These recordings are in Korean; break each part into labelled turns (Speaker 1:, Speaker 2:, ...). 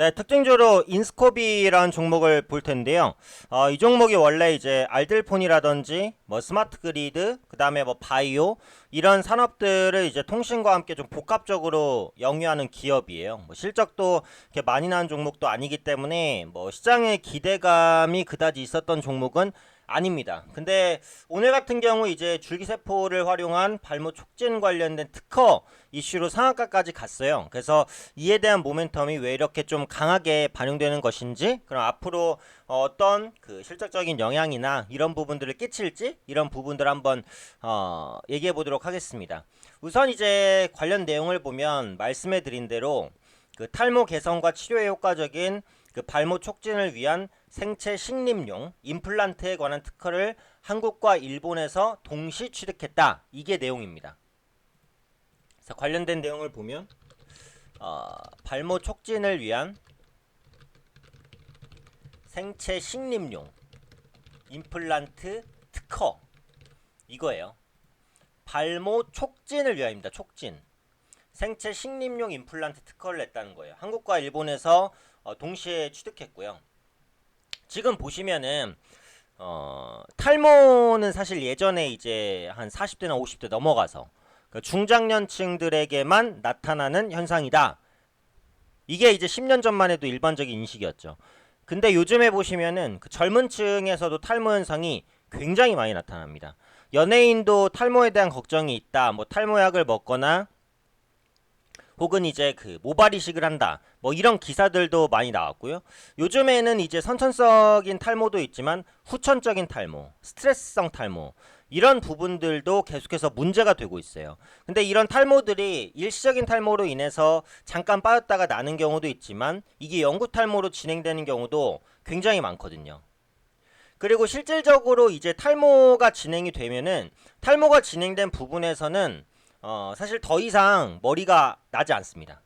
Speaker 1: 네, 특징적으로 인스코비라는 종목을 볼 텐데요. 이 종목이 원래 이제 알뜰폰이라든지 뭐 스마트 그리드, 그다음에 뭐 바이오 이런 산업들을 이제 통신과 함께 좀 복합적으로 영위하는 기업이에요. 뭐 실적도 이렇게 많이 나는 종목도 아니기 때문에 뭐 시장의 기대감이 그다지 있었던 종목은 아닙니다. 근데 오늘 같은 경우 이제 줄기세포를 활용한 발목 촉진 관련된 특허 이슈로 상한가까지 갔어요. 그래서 이에 대한 모멘텀이 왜 이렇게 좀 강하게 반영되는 것인지, 그럼 앞으로 어떤 그 실질적인 영향이나 이런 부분들을 끼칠지, 이런 부분들 한번 얘기해 보도록 하겠습니다. 우선 이제 관련 내용을 보면 말씀해 드린 대로 그 탈모 개선과 치료에 효과적인 그 발목 촉진을 위한 생체 식림용 임플란트에 관한 특허를 한국과 일본에서 동시 취득했다. 이게 내용입니다. 그래서 관련된 내용을 보면 발목 촉진을 위한 생체 식림용 임플란트 특허 이거예요. 발목 촉진을 위함입니다. 촉진. 생체 식림용 임플란트 특허를 냈다는 거예요. 한국과 일본에서 동시에 취득했고요. 지금 보시면은 탈모는 사실 예전에 이제 한 40대나 50대 넘어가서 그 중장년층들에게만 나타나는 현상이다. 이게 이제 10년 전만 해도 일반적인 인식이었죠. 근데 요즘에 보시면은 그 젊은 층에서도 탈모 현상이 굉장히 많이 나타납니다. 연예인도 탈모에 대한 걱정이 있다. 뭐 탈모약을 먹거나 혹은 이제 그 모발 이식을 한다. 뭐 이런 기사들도 많이 나왔고요. 요즘에는 이제 선천적인 탈모도 있지만 후천적인 탈모, 스트레스성 탈모 이런 부분들도 계속해서 문제가 되고 있어요. 근데 이런 탈모들이 일시적인 탈모로 인해서 잠깐 빠졌다가 나는 경우도 있지만 이게 영구 탈모로 진행되는 경우도 굉장히 많거든요. 그리고 실질적으로 이제 탈모가 진행이 되면은 탈모가 진행된 부분에서는 사실 더 이상 머리가 나지 않습니다.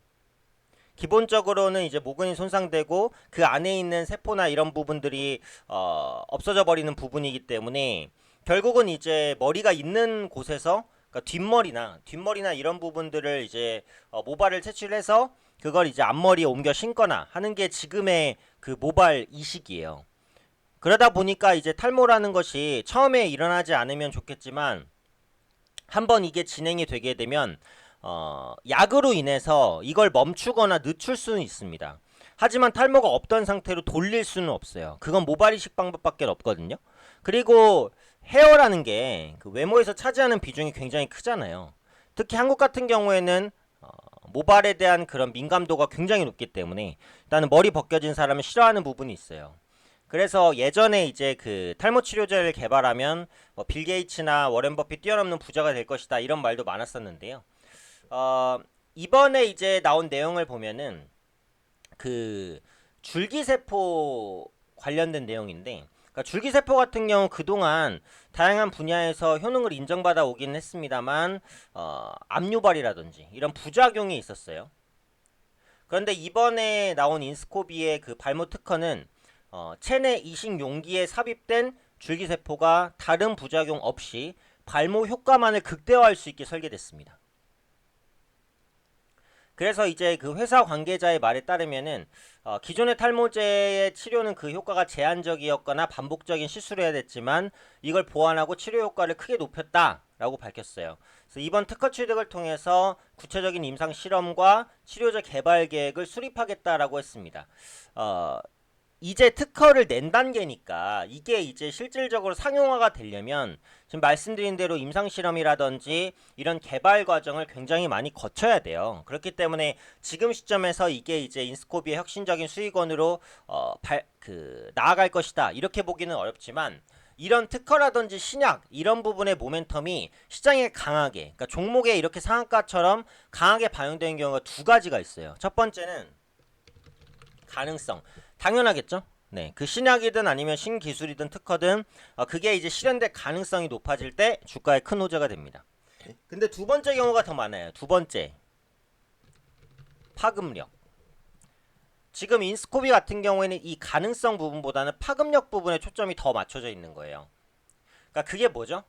Speaker 1: 기본적으로는 이제 모근이 손상되고 그 안에 있는 세포나 이런 부분들이 없어져 버리는 부분이기 때문에 결국은 이제 머리가 있는 곳에서 그러니까 뒷머리나 이런 부분들을 이제 모발을 채취해서 그걸 이제 앞머리에 옮겨 신거나 하는 게 지금의 그 모발 이식이에요. 그러다 보니까 이제 탈모라는 것이 처음에 일어나지 않으면 좋겠지만 한번 이게 진행이 되게 되면 약으로 인해서 이걸 멈추거나 늦출 수는 있습니다. 하지만 탈모가 없던 상태로 돌릴 수는 없어요. 그건 모발 이식 방법밖에 없거든요. 그리고 헤어라는 게 그 외모에서 차지하는 비중이 굉장히 크잖아요. 특히 한국 같은 경우에는 모발에 대한 그런 민감도가 굉장히 높기 때문에 일단은 머리 벗겨진 사람을 싫어하는 부분이 있어요. 그래서 예전에 이제 그 탈모 치료제를 개발하면 뭐빌 게이츠나 워렌 버핏 뛰어넘는 부자가 될 것이다 이런 말도 많았었는데요. 어, 이번에 이제 나온 내용을 보면은 그 줄기세포 관련된 내용인데, 그러니까 줄기세포 같은 경우 그동안 다양한 분야에서 효능을 인정받아 오긴 했습니다만 압류발이라든지 이런 부작용이 있었어요. 그런데 이번에 나온 인스코비의 그 발모 특허는 체내 이식 용기에 삽입된 줄기세포가 다른 부작용 없이 발모 효과만을 극대화할 수 있게 설계됐습니다. 그래서 이제 그 회사 관계자의 말에 따르면은 기존의 탈모제의 치료는 그 효과가 제한적이었거나 반복적인 실수를 해야 됐지만 이걸 보완하고 치료 효과를 크게 높였다라고 밝혔어요. 그래서 이번 특허 취득을 통해서 구체적인 임상 실험과 치료제 개발 계획을 수립하겠다라고 했습니다. 이제 특허를 낸 단계니까 이게 이제 실질적으로 상용화가 되려면 지금 말씀드린 대로 임상실험이라든지 이런 개발 과정을 굉장히 많이 거쳐야 돼요. 그렇기 때문에 지금 시점에서 이게 이제 인스코비의 혁신적인 수익원으로 나아갈 것이다 이렇게 보기는 어렵지만, 이런 특허라든지 신약 이런 부분의 모멘텀이 시장에 강하게, 그러니까 종목에 이렇게 상한가처럼 강하게 반영되는 경우가 두 가지가 있어요. 첫 번째는 가능성. 당연하겠죠? 네, 그 신약이든 아니면 신기술이든 특허든 그게 이제 실현될 가능성이 높아질 때 주가에 큰 호재가 됩니다. 근데 두 번째 경우가 더 많아요. 두 번째, 파급력. 지금 인스코비 같은 경우에는 이 가능성 부분보다는 파급력 부분에 초점이 더 맞춰져 있는 거예요. 그러니까 그게 뭐죠?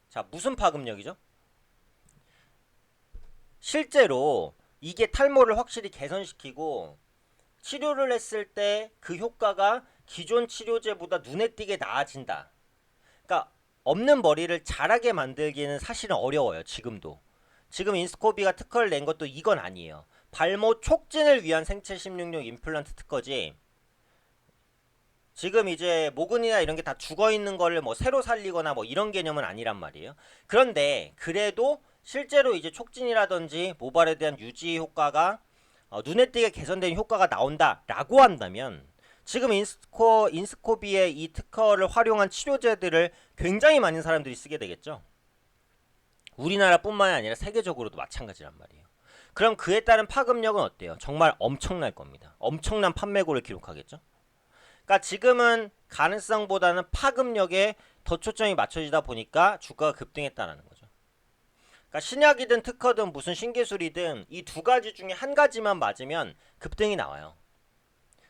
Speaker 1: 자, 무슨 파급력이죠? 실제로 이게 탈모를 확실히 개선시키고 치료를 했을 때 그 효과가 기존 치료제보다 눈에 띄게 나아진다. 그러니까 없는 머리를 자라게 만들기는 사실은 어려워요. 지금도. 지금 인스코비가 특허를 낸 것도 이건 아니에요. 발모 촉진을 위한 생체 심륙용 임플란트 특허지. 지금 이제 모근이나 이런 게 다 죽어 있는 거를 뭐 새로 살리거나 뭐 이런 개념은 아니란 말이에요. 그런데 그래도 실제로 이제 촉진이라든지 모발에 대한 유지 효과가 눈에 띄게 개선된 효과가 나온다라고 한다면 지금 인스코비의 이 특허를 활용한 치료제들을 굉장히 많은 사람들이 쓰게 되겠죠. 우리나라뿐만이 아니라 세계적으로도 마찬가지란 말이에요. 그럼 그에 따른 파급력은 어때요? 정말 엄청날 겁니다. 엄청난 판매고를 기록하겠죠. 그러니까 지금은 가능성보다는 파급력에 더 초점이 맞춰지다 보니까 주가가 급등했다는 거죠. 그러니까 신약이든 특허든 무슨 신기술이든 이 두 가지 중에 한 가지만 맞으면 급등이 나와요.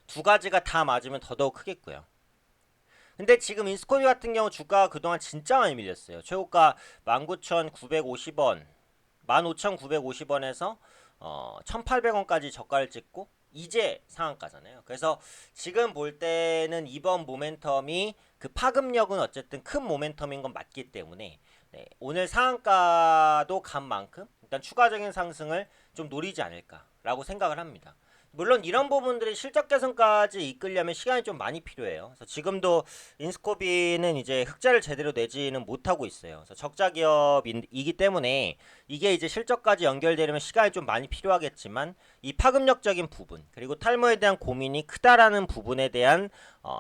Speaker 1: 두 가지가 다 맞으면 더더욱 크겠고요. 근데 지금 인스코비 같은 경우 주가가 그동안 진짜 많이 밀렸어요. 최고가 19,950원, 15,950원에서 1,800원까지 저가를 찍고 이제 상한가잖아요. 그래서 지금 볼 때는 이번 모멘텀이 그 파급력은 어쨌든 큰 모멘텀인 건 맞기 때문에 네, 오늘 상한가도 간 만큼 일단 추가적인 상승을 좀 노리지 않을까라고 생각을 합니다. 물론 이런 부분들이 실적 개선까지 이끌려면 시간이 좀 많이 필요해요. 그래서 지금도 인스코비는 이제 흑자를 제대로 내지는 못하고 있어요. 그래서 적자 기업이기 때문에 이게 이제 실적까지 연결되려면 시간이 좀 많이 필요하겠지만 이 파급력적인 부분 그리고 탈모에 대한 고민이 크다라는 부분에 대한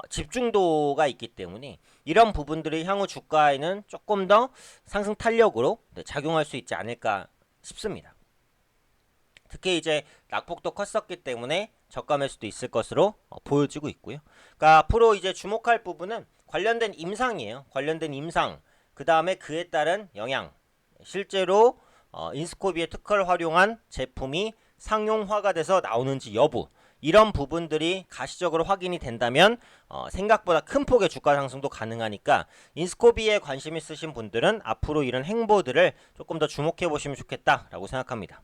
Speaker 1: 집중도가 있기 때문에 이런 부분들이 향후 주가에는 조금 더 상승 탄력으로 작용할 수 있지 않을까 싶습니다. 특히 이제 낙폭도 컸었기 때문에 저가 매수도 있을 것으로 보여지고 있고요. 그러니까 앞으로 이제 주목할 부분은 관련된 임상이에요. 관련된 임상, 그 다음에 그에 따른 영향. 실제로 인스코비의 특허를 활용한 제품이 상용화가 돼서 나오는지 여부. 이런 부분들이 가시적으로 확인이 된다면 생각보다 큰 폭의 주가 상승도 가능하니까 인스코비에 관심 있으신 분들은 앞으로 이런 행보들을 조금 더 주목해 보시면 좋겠다라고 생각합니다.